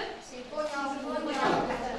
дейді?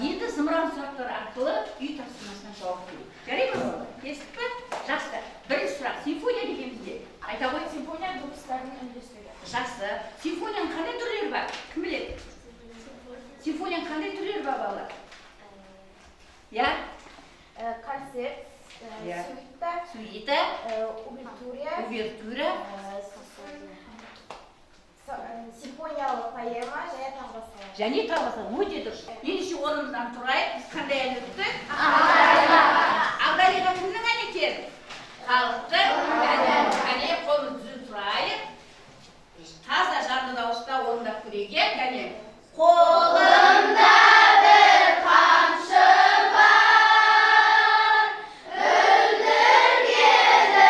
Енді зымыран сұрақтар арқылы үй тапсырмасына жауап беру. Жарайды ма? Естіп пе? Жақсы. Бірінші сұрақ. Симфония дегенімізде айта қойып, Симфония дыбыстардың үндестігі. жақсы. Симфонияның қандай түрлері бар? Кім біледі? Симфонияның қандай түрлері бар, балалар? Я? Концерт, Сюита, увертура, симфониялық поэма және тағы басқа. және тағы басқа. Өте дұрыс. Ендеше орнымыздан тұрайық. Біз қандай ән өттік? Ағдариға кімнің әні екен? Халықтың әні. Кәне қолымыз түзу тұрайық. Таза жанды дауыста орындап көрейік. Кәне. Қолымда бір қамшы бар, өлтіргені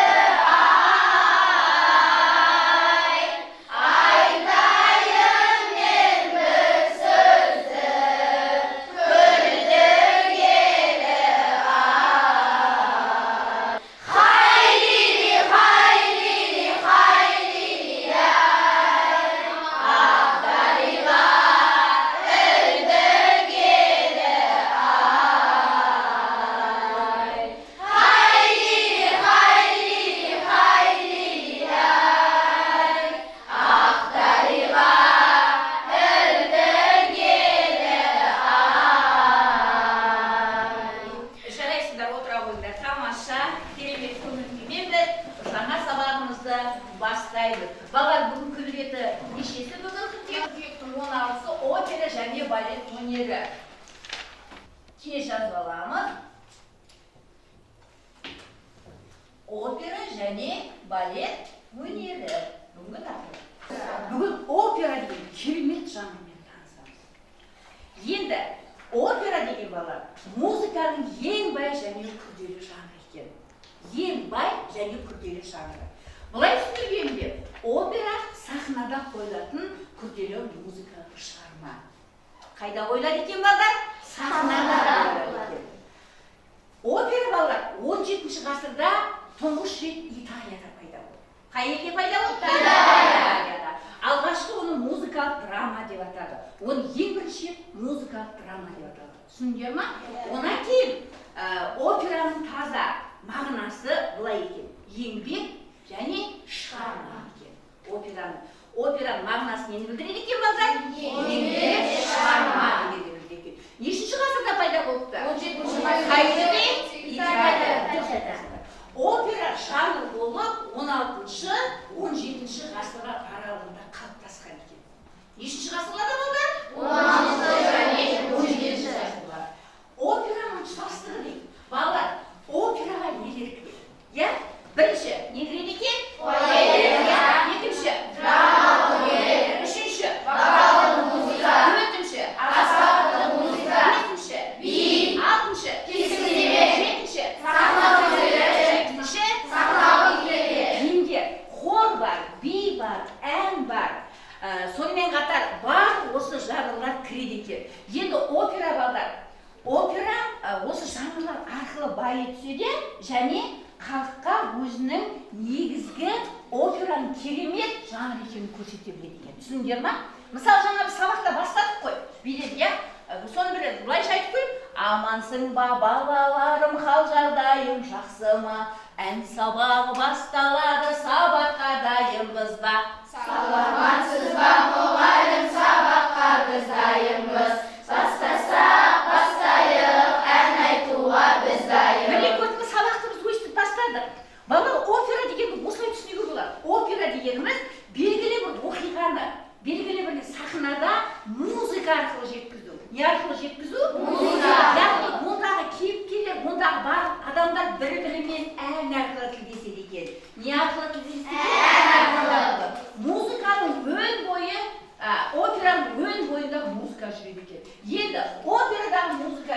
ай, айтайын мен бір сөзді, өлтіргені ай. Хайли, хайли, хайли, ай, ағдарила өлтіргені ай. Хайли, хайли, хайли, ай, ағдарила өлтіргені ай. Жарайсыңдар, отыра қойыңдар. Тамаша, керемет көңіл күймен біз жаңа сабағымызды бастаймыз. Балалар, бүгін күн реті нешесі бүгін? Қыркүйектің 16-сы опера және балет өнері. Кеш жазып аламыз. Опера және балет өнері. Бүгінгі тақырып. Бүгін опера деген керемет жанрмен танысамыз. Енді опера деген балалар музыканың ең бай және күрделі жанры екен. Ең бай және күрделі жанры. Бұлай түсіндіргенде, опера сахнада қойылатын күрделі музыкалық шығарма. Қайда қойылады екен балалар? Сахнада қойылады екен. Опера балалар 17 ғасырда тұңғыш рет Италияда пайда болды. Қай елде пайда болды? Италияда. Алғашқы оны музыкалық драма деп атады. Оны ең бірінші музыкалық драма деп атады. Түсіндіңдер ма? Онан кейін операның таза мағынасы былай екен. Еңбек және шығарма екен. Операның мағынасы нені білдіреді екен балалар? Еңбек, шығарма дегенді білдіреді екен. Нешінші ғасырда пайда болыпты? 17-ші ғасырда. Қай жерде? Италияда. Опера жанр болып 16-17 ғасырға аралығында қалыптасқан екен. Нешінші ғасырларда балалар? 16 және 17 ғасырлар. Операның тұтастығы дейді. Балалар, операға нелер кіреді? Бірінші, не кіреді екен? Поэзия. Екінші, драма өнері. Үшінші, вокалдық музыка. Төртінші, аспаптық музыка. Бесінші, би. Алтыншы, кескіндеме. Жетінші, сахналық өнері. Жетінші, сахналық өнері. Енді хор бар, би бар, ән бар. Сонымен қатар бар осы жанрлар кіреді екен. Енді опера балалар. Опера осы жанрлар арқылы байи түседі және халыққа өзінің негізгі операның керемет жанр екенін көрсете біледі екен. Түсіндіңдер ма? Мысалы, жаңа біз сабақта бастадық қой. Биледі, соны біледі. Былайша айтып қойып, амансың ба балаларым, хал жағдайым жақсы ма? Ән сабағы басталады, сабаққа дайынбыз ба? Саламатсыз ба мұғалім, сабаққа біз дайынбыз. Бастасақ бастайық, ән айтуға біз дайын. Міне көрдіңіз, сабақты біз өстіп бастадық. Балалар, опера дегенді осылай түсінуге болады. Опера дегеніміз белгілі бір оқиғаны, белгілі бір сахнада музыка арқылы жеткізу. Не арқылы жеткізу? Музыка. Яғни ондағы кейіпкерлер, ондағы барлық адамдар бір-бірімен ән арқылы тілдеседі екен. Не арқылы тілдеседі? Ән арқылы. Музыканың өн бойы, операның өн бойында музыка жүреді екен. Енді операдағы музыка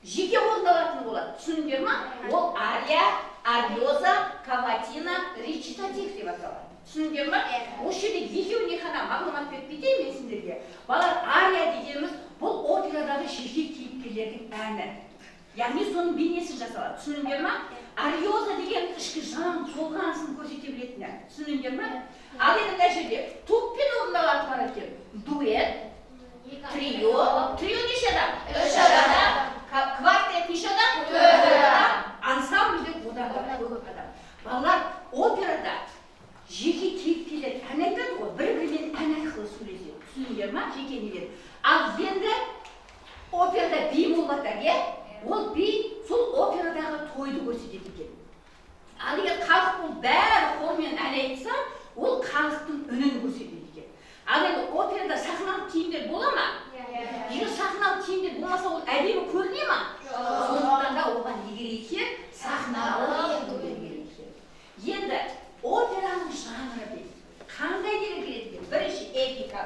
жеке орындалатын болады. Түсіндіңдер ма? Ол ария, ариоза, каватина, речитатив деп аталады. Түсіндіңдер ма? Осы жерде екеуіне ғана мағлұмат беріп кетейін мен сендерге. Балалар, ария дегеніміз бұл операдағы жеке кейіпкерлердің әні. Яғни соның бейнесі жасалады. Түсіндіңдер ма? Ариоза деген ішкі жан толғанысын көрсете білетін ән. Түсіндіңдер ма? Ал енді мына жерде топпен орындалатын бар екен. Дуэт, Трио неше адам? 3 адам. Квартет неше адам? 4 адам. Ансамбль одан да көп адам. Балалар, операда жеке кейіпкерлер ән айтады ғой, бір-бірімен ән арқылы сөйлеседі. Түсіндіңдер ма? Жеке нелер. Ал енді операда би болады, ол би сол операдағы тойды көрсетеді екен. Ал егер халық бұл бәрі хормен ән айтса, ол халықтың үнін көрсетеді екен. Ал енді операда сахналық киімдер бола ма? Егер сахналық киімдер болмаса, ол әдемі көріне ма? Сондықтан да оған не керек екен? Сахналық киімдер керек екен. Енді операның жанры дейді. Қандай дерек керек екен? Бірінші эпика,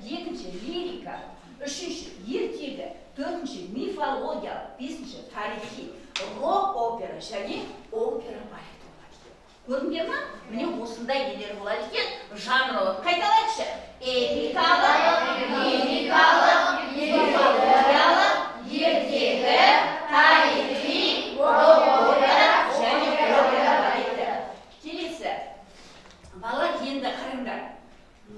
екінші лирика, үшінші ертегі, төртінші мифология, бесінші тарихи, рок-опера және опера балет болады екен. Көрдіңдер ма? Міне осындай нелер болады екен. Жанры қайталайықшы. Эпикалық, лирикалық, мифологиялық, ертегі, тарихи, рок-опера және опера балеті. Келесі. Балалар, енді қараңдар.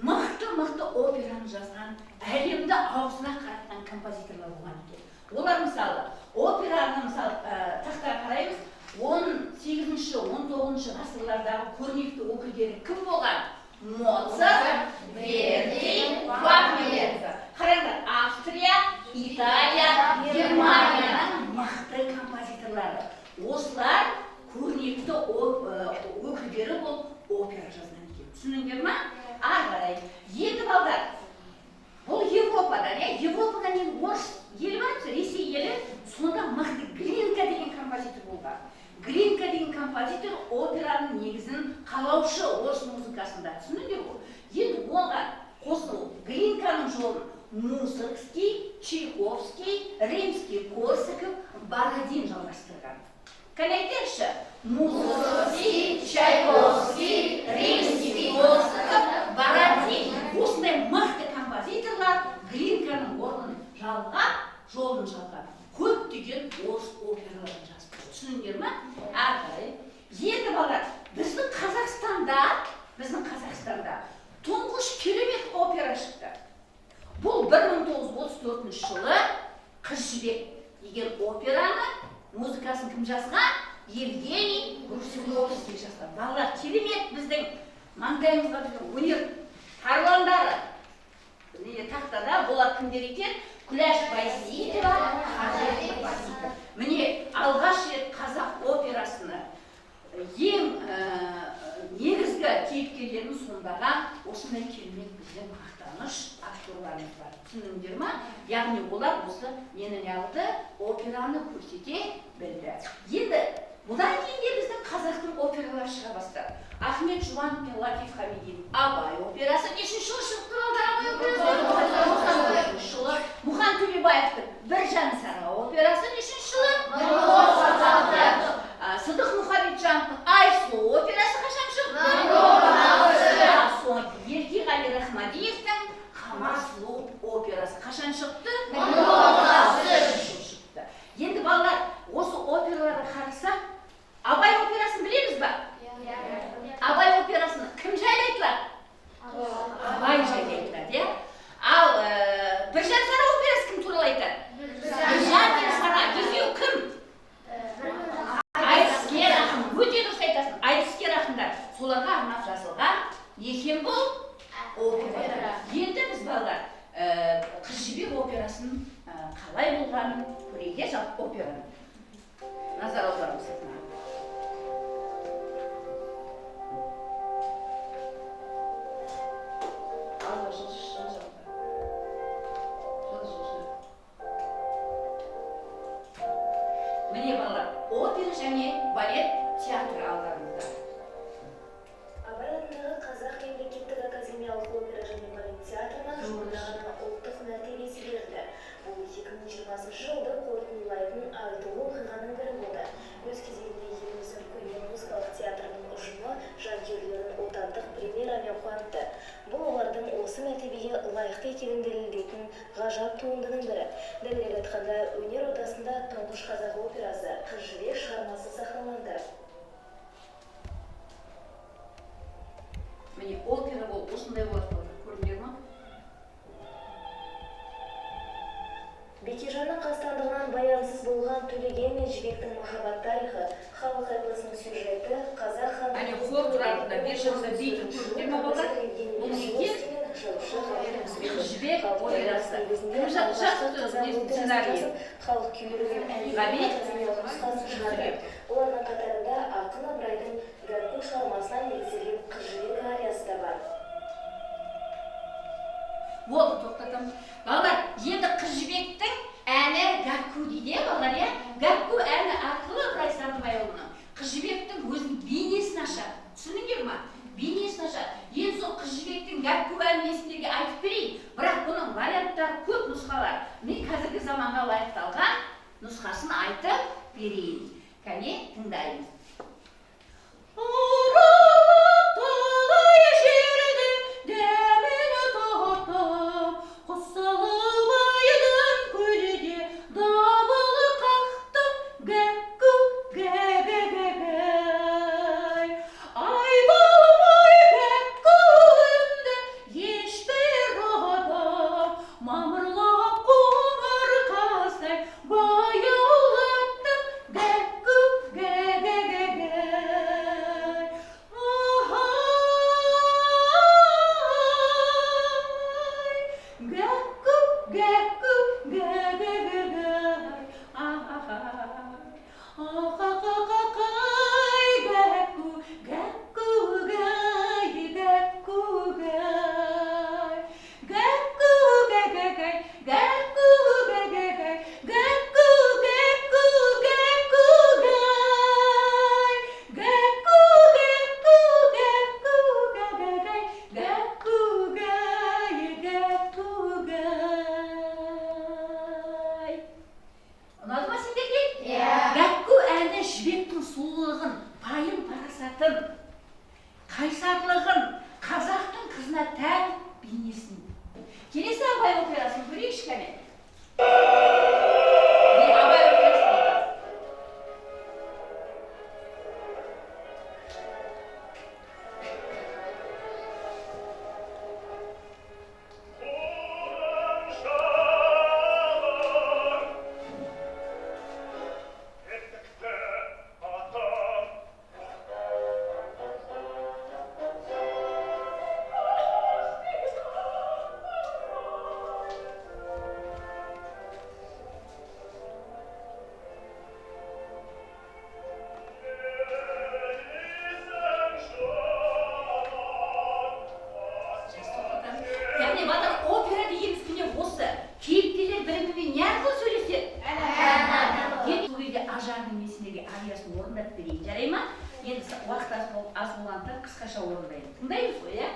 Мықты операны жазған, әлемді аузына қаратқан композиторлар болған екен. Олар мысалы, операны тақта қараймыз, 18-19 ғасырлардағы көрнекті өкілдері кім болған? Моцарт, Верди, Вагнер. Қараңдар, Австрия, Италия, Германияның мықты композиторлары. Осылар көрнекті өкілдері болып опера жазған екен. Түсіндіңдер ма? Ағарай. Енді балдар, бұл Европадан, Европадан енді орыс елі бар, Ресей елі, сонда мықты Глинка деген композитор болған. Глинка деген композитор операның негізін қалаушы орыс музыкасында. Түсіндіңдер ғой? Енді оған қосылу Глинканың жолын Мусоргский, Чайковский, Римский-Корсаков, Бородин жалғастырған. Қанайтерші? Мусоргский, Чайковский, Римский-Корсаков, Бородин. Осындай мықты композиторлар Глинканың жолын жалған. Көптеген орыс операларын жазды. Түсіндіңдер ма? Ағай. Енді балалар, біздің Қазақстанда тұңғыш керемет опера шықты. Бұл 1934 жылы Қыз жібек деген операны музыкасын кім жазған? Евгений Брусиловский жазған. Балалар, керемет біздің маңдайымызға жүрген өнер тарландары. Тақтада болар кімдер екен? Күләш Байсейітова, Қажет Байсейітова. Міне, алғаш рет қазақ операсыны ең негізгі кейіпкерлерін сомдаған осындай керемет біздің мақтаныш актерларымыз бар. Түсіндіңдер ма? Яғни олар осы нені алды, операны көрсете білді. Енді бұдан кейін де біздің қазақтың опералары шыға бастады. Ахмет Жұбанов пен Латиф Хамидин Абай операсы нешінші жылы шықты балдар? Абай операсы Мұхан Төлебаевтың Біржан Сара операсы нешінші жылы? Сыдық Мұхамеджановтың Айсұлу операсы қашан шықты? Еркеғали Рахмадиевтің Хамасұлу операсы қашан шықты? Шықты. Енді балалар, осы операларға қарасақ, Абай операсын білеміз ба? Абай операсыны кім жайлы айтылады? Абай жайлы айтылады, Ал Біржан Сара операсы кім туралы айтады? Біржан мен Сара, екеуі кім? Айтыскер ақын, өте дұрыс айтасың. Айтыскер ақындар, соларға арнап жазылған екен бұл опера. Енді біз балалар Қыз жібек операсын қалай болғанын көрейік, жалпы операны. Назар аударыңыз. Міне балалар, опера және балет театры алдарыңызда. Абай атындағы Қазақ мемлекеттік академиялық опера және балет театрына жуырда ғана ұлттық мәртебесі берілді. Бұл 2020 жылды қорытындылайтын айтулы оқиғаның бірі болды. Өз кезегінде еліміздің көркем музыкалық театрының ұжымы жанкүйерлерін отандық премьерамен қуантты. Бұл олардың осы мәртебеге лайықты екенін дәлелдейтін ғажап туындының бірі. Дәлірек айтқанда, өнер ордасында тұңғыш қазақ операсы Қыз жібек шығармасы сахналанды. Міне опера ол осындай болады, көрдіңдер ма? Бекежанның қастандығынан баянсыз болған Төлеген мен Жібектің махаббат тарихы, халық эпосының сюжеті, қазақ Әне хор тұрарында бер жылда бейтін көрдер ма болар? Бұл неге? Жібек операсы. Кім жақсы сценарий? Халық күйлерінің нұсқасын шығарды. Олардың қатарында Ақын Ыбырайдың Гәкку шығармасынан негізделген Қыз жібек ариясы да бар. Болды, тоқтатамын. Балалар, енді Қыз жібектің әні Гәкку дейді, балалар, иә? Гәкку әні арқылы Ыбырай Сандыбайұлының Қыз жібектің өзінің бейнесін ашады. Түсініңдер ма? Бейнесін ашады. Енді сол Қыз жібектің Гәкку әнін сендерге айтып берейін. Бірақ бұның варианттары көп нұсқалар. Мен қазіргі заманға лайықталған нұсқасын айтып берейін. Кәне, тыңдаймыз. Қайсарлығын, қазақтың қызына тән бейнесін. Келесі Абай операсын көрейікші кәне. Абай операсын. Ариясын орындап берейін, жарай ма? Енді уақыт аз болғандықтан қысқаша орындайын. Тыңдаймыз ғой, иә?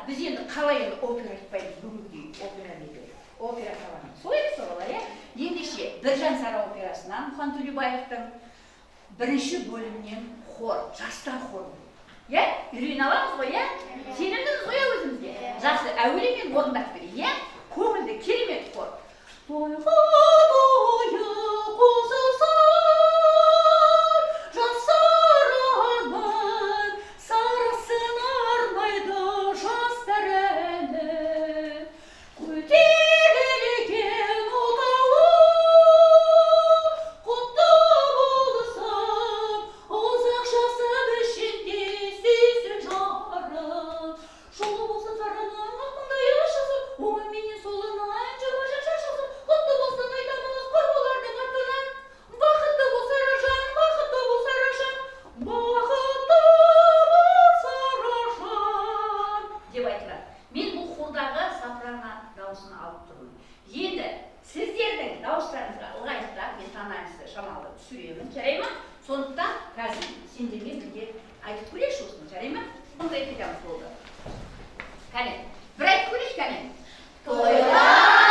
Біз енді қалай опера айтпаймыз, бүгінгі опера дейді. Опера қаланы. Солай солай, иә? Ендеше Біржан Сара операсынан Мұхан Төлебаевтың бірінші бөлімінен хор, жастар хоры. Иә? Үйрен аламыз ғой, иә? Сенімдіміз ғой өзімізге. Жақсы, әуелі мен орындап берейін, иә? Көңілді, керемет хор. Тойға тойы қосылса алып тұрмын. Енді сіздердің дауыстарыңызға ылғайықтап, мен танайыңызды шамалы түсіремін, жарай ма? Сондықтан қазір сендермен бірге айтып көрейікші осыны, жарай ма? Сондай қидамыз болды. Кәне, бір айтып көрейік, кәне. Тойда